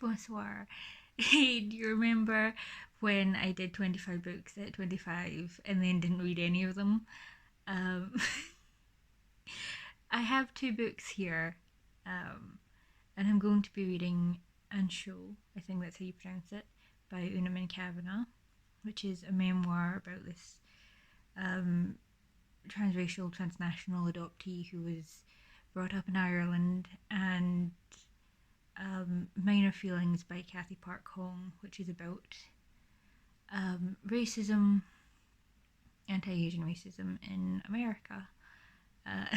Bonsoir. Hey, do you remember when I did 25 books at 25 and then didn't read any of them? Um, I have two books here, um, and I'm going to be reading Anseo, I think that's how you pronounce it, by Una Kavanagh, which is a memoir about this um, transracial, transnational adoptee who was brought up in Ireland, and Minor Feelings by Kathy Park Hong, which is about racism, anti-Asian racism in America. Uh,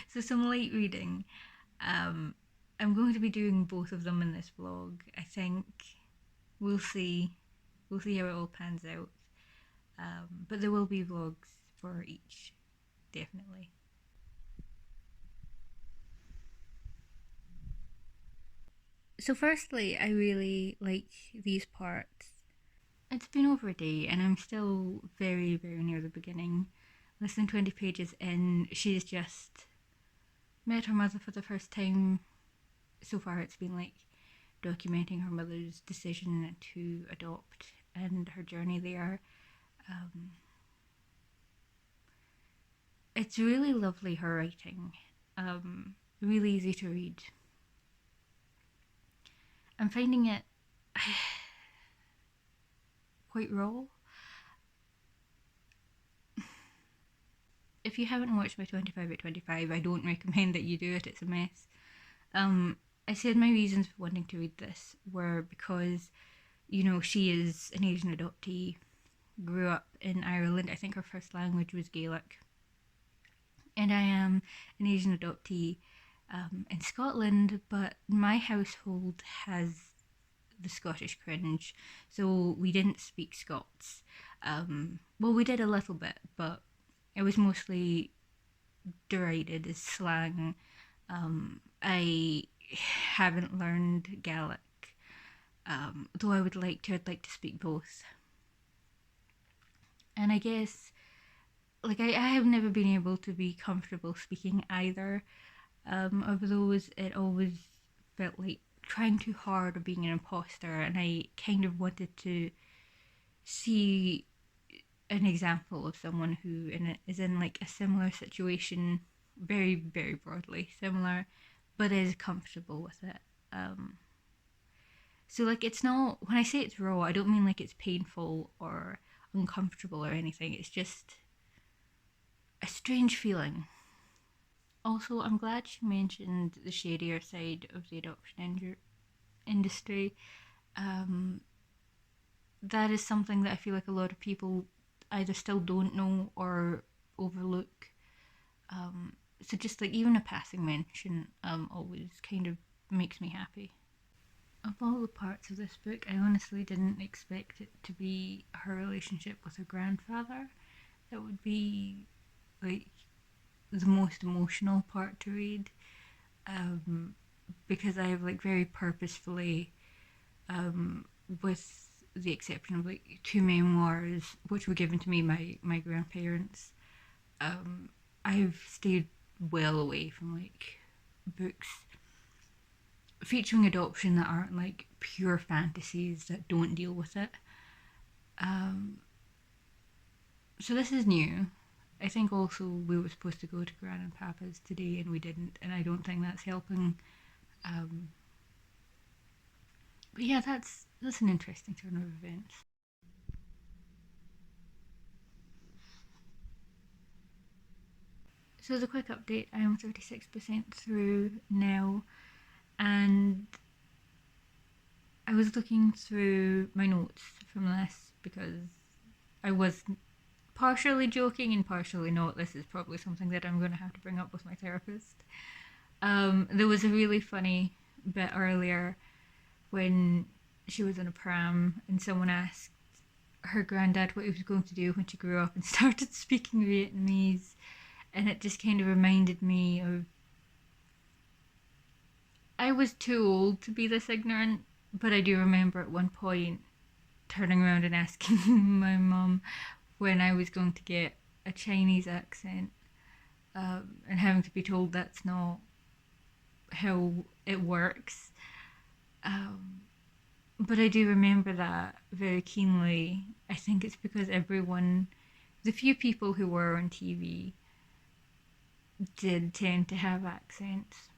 so some light reading. Um, I'm going to be doing both of them in this vlog. I think we'll see. We'll see how it all pans out. But there will be vlogs for each, definitely. So firstly, I really like these parts. It's been over a day and I'm still very, very near the beginning. Less than 20 pages in, she's just met her mother for the first time. So far, it's been like documenting her mother's decision to adopt and her journey there. It's really lovely, her writing. Really easy to read. I'm finding it quite raw. If you haven't watched my 25 at 25, I don't recommend that you do it, it's a mess. I said my reasons for wanting to read this were because, you know, she is an Asian adoptee, grew up in Ireland. I think her first language was Gaelic. And I am an Asian adoptee in Scotland, but my household has the Scottish cringe, so we didn't speak Scots. Well, we did a little bit, but it was mostly derided as slang. I haven't learned Gaelic, though I would like to. I'd like to speak both. And I guess, like, I have never been able to be comfortable speaking either of those. It always felt like trying too hard or being an imposter, and I kind of wanted to see an example of someone who is in like a similar situation, very, very broadly similar, but is comfortable with it. So, like, it's not, when I say it's raw, I don't mean like it's painful or uncomfortable or anything. It's just a strange feeling. Also, I'm glad she mentioned the shadier side of the adoption industry. That is something that I feel like a lot of people either still don't know or overlook. So just like even a passing mention always kind of makes me happy. Of all the parts of this book, I honestly didn't expect it to be her relationship with her grandfather. That would be like the most emotional part to read, because I have like very purposefully, with the exception of like two memoirs which were given to me by my grandparents, I've stayed well away from like books featuring adoption that aren't like pure fantasies that don't deal with it. So this is new. I think also we were supposed to go to Gran and Papa's today and we didn't, and I don't think that's helping. But yeah, that's an interesting turn of events. So as a quick update, I am 36% through now, and I was looking through my notes from this because I was partially joking and partially not. This is probably something that I'm going to have to bring up with my therapist. There was a really funny bit earlier when she was in a pram and someone asked her granddad what he was going to do when she grew up and started speaking Vietnamese, and it just kind of reminded me of, I was too old to be this ignorant, but I do remember at one point turning around and asking my mum when I was going to get a Chinese accent, and having to be told that's not how it works. Um, but I do remember that very keenly. I think it's because the few people who were on TV did tend to have accents.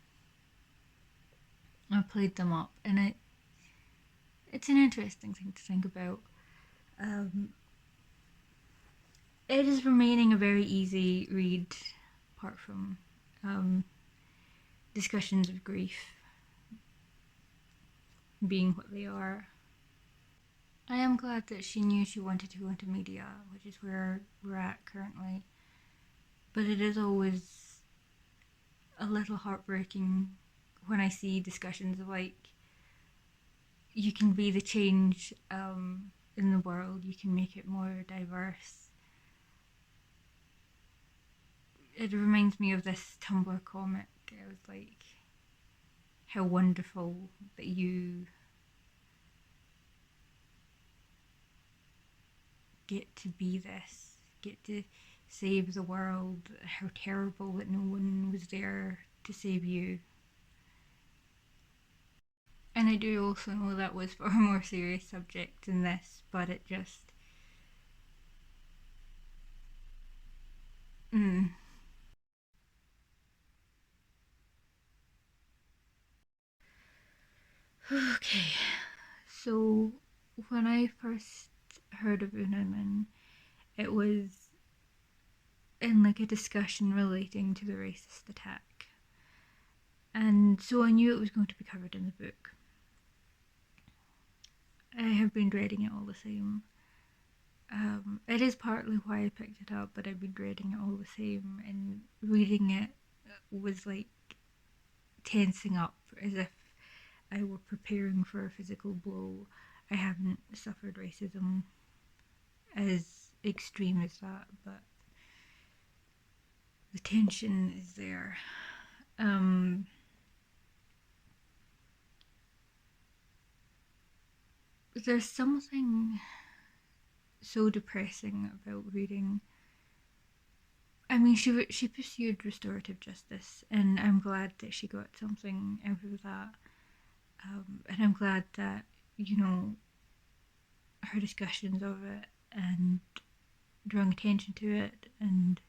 I played them up, and it's an interesting thing to think about. Um, it is remaining a very easy read, apart from um, discussions of grief being what they are. I am glad that she knew she wanted to go into media, which is where we're at currently. But it is always a little heartbreaking when I see discussions of like, you can be the change in the world, you can make it more diverse. It reminds me of this Tumblr comic. It was like, how wonderful that you get to be this, get to save the world, how terrible that no one was there to save you. And I do also know that was for a more serious subject than this, but it just. Mm. Okay, so when I first heard of Unaman, it was in like a discussion relating to the racist attack. And so I knew it was going to be covered in the book. I have been dreading it all the same. It is partly why I picked it up, but I've been dreading it all the same. And reading it was like tensing up as if I were preparing for a physical blow. I haven't suffered racism as extreme as that, but the tension is there. There's something so depressing about reading. I mean, she pursued restorative justice, and I'm glad that she got something out of that. And I'm glad that her discussions of it and drawing attention to it and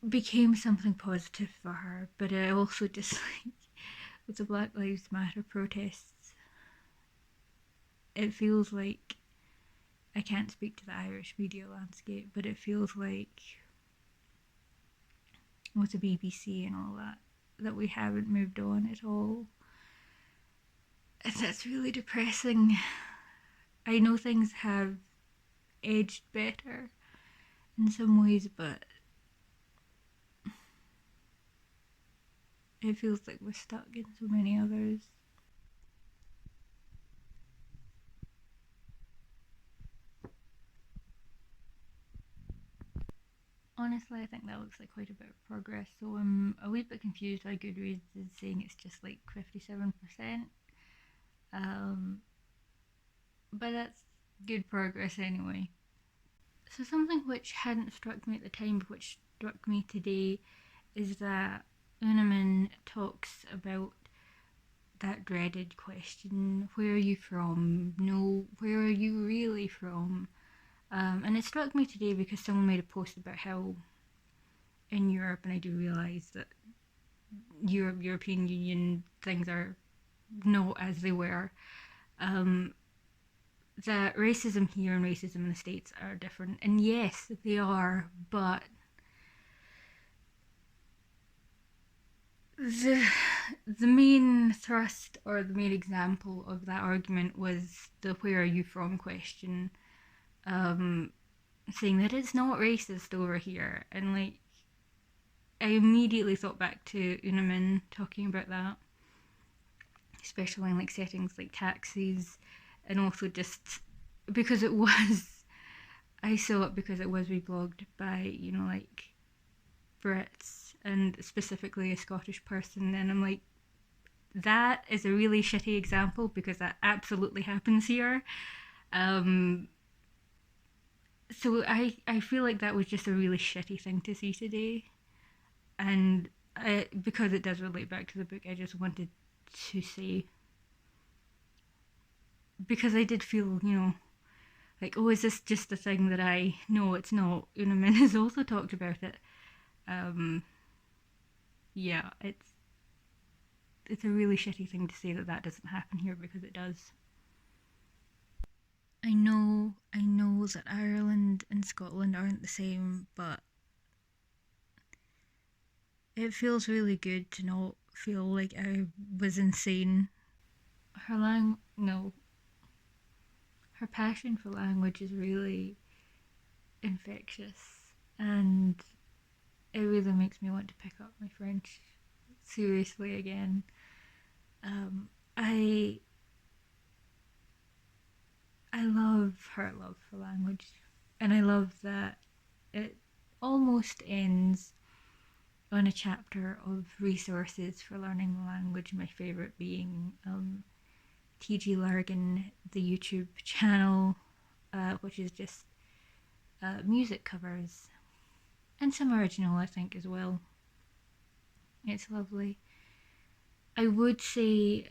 became something positive for her. But I also just like with the Black Lives Matter protests, it feels like I can't speak to the Irish media landscape, but it feels like with the BBC and all that we haven't moved on at all. And that's really depressing. I know things have aged better in some ways, but it feels like we're stuck in so many others. Honestly, I think that looks like quite a bit of progress, so I'm a wee bit confused why Goodreads is saying it's just like 57%. Um, but that's good progress anyway. So, something which hadn't struck me at the time, but which struck me today, is that Unaman talks about that dreaded question, where are you from? No, where are you really from? And it struck me today because someone made a post about how in Europe, and I do realise that European Union things are not as they were, um, that racism here and racism in the States are different. And yes, they are, but the the main thrust or the main example of that argument was the "where are you from" question, um, saying that it's not racist over here, and like I immediately thought back to Unaman talking about that, especially in like settings like taxis, and also just because it was I saw it because it was reblogged by like Brits and specifically a Scottish person, and I'm like, that is a really shitty example because that absolutely happens here. Um, so I feel like that was just a really shitty thing to see today, and because it does relate back to the book, I just wanted to say, because I did feel, like, oh, is this just a thing that I know? It's not. Una Min has also talked about it. Yeah, it's a really shitty thing to say that doesn't happen here, because it does. I know that Ireland and Scotland aren't the same, but it feels really good to not feel like I was insane. No, her passion for language is really infectious, and it really makes me want to pick up my French seriously again. I love her love for language, and I love that it almost ends on a chapter of resources for learning the language. My favourite being TG Largan, the YouTube channel, which is just music covers and some original, I think, as well. It's lovely. I would say,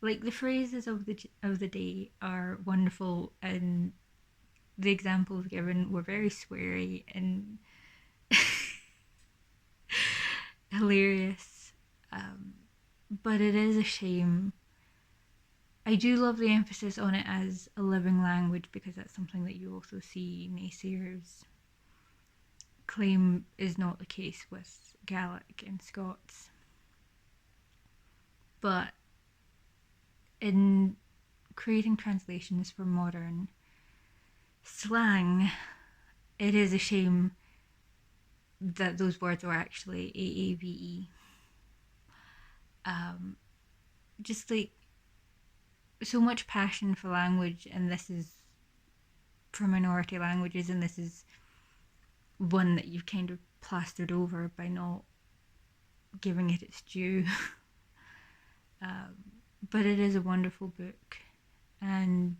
like, the phrases of the day are wonderful, and the examples given were very sweary and hilarious. But it is a shame. I do love the emphasis on it as a living language, because that's something that you also see naysayers claim is not the case with Gaelic and Scots. But in creating translations for modern slang, it is a shame that those words are actually AAVE. Just like, so much passion for language, and this is for minority languages, and this is one that you've kind of plastered over by not giving it its due. But it is a wonderful book, and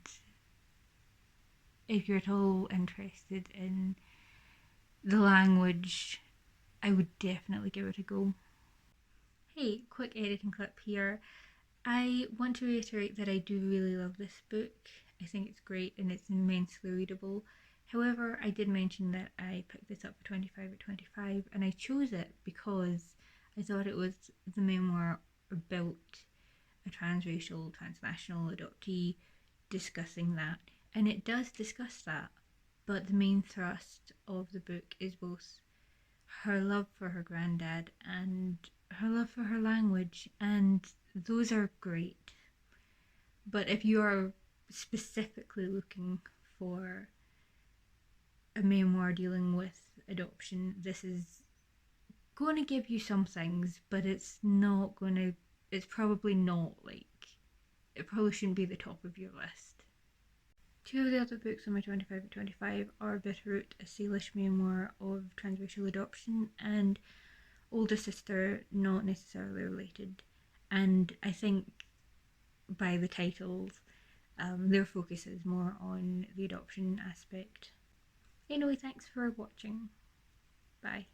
if you're at all interested in the language, I would definitely give it a go. Hey, quick editing clip here. I want to reiterate that I do really love this book. I think it's great and it's immensely readable. However, I did mention that I picked this up for 25 at 25, and I chose it because I thought it was the memoir about a transracial, transnational adoptee discussing that. And it does discuss that, but the main thrust of the book is both her love for her granddad and her love for her language, and those are great. But if you are specifically looking for a memoir dealing with adoption, this is going to give you some things, but it's probably not, like, it probably shouldn't be the top of your list. Two of the other books on my 25 at 25 are Bitterroot, a Salish memoir of transracial adoption, and Older Sister, not necessarily related. And I think by the titles, their focus is more on the adoption aspect. Anyway, thanks for watching. Bye.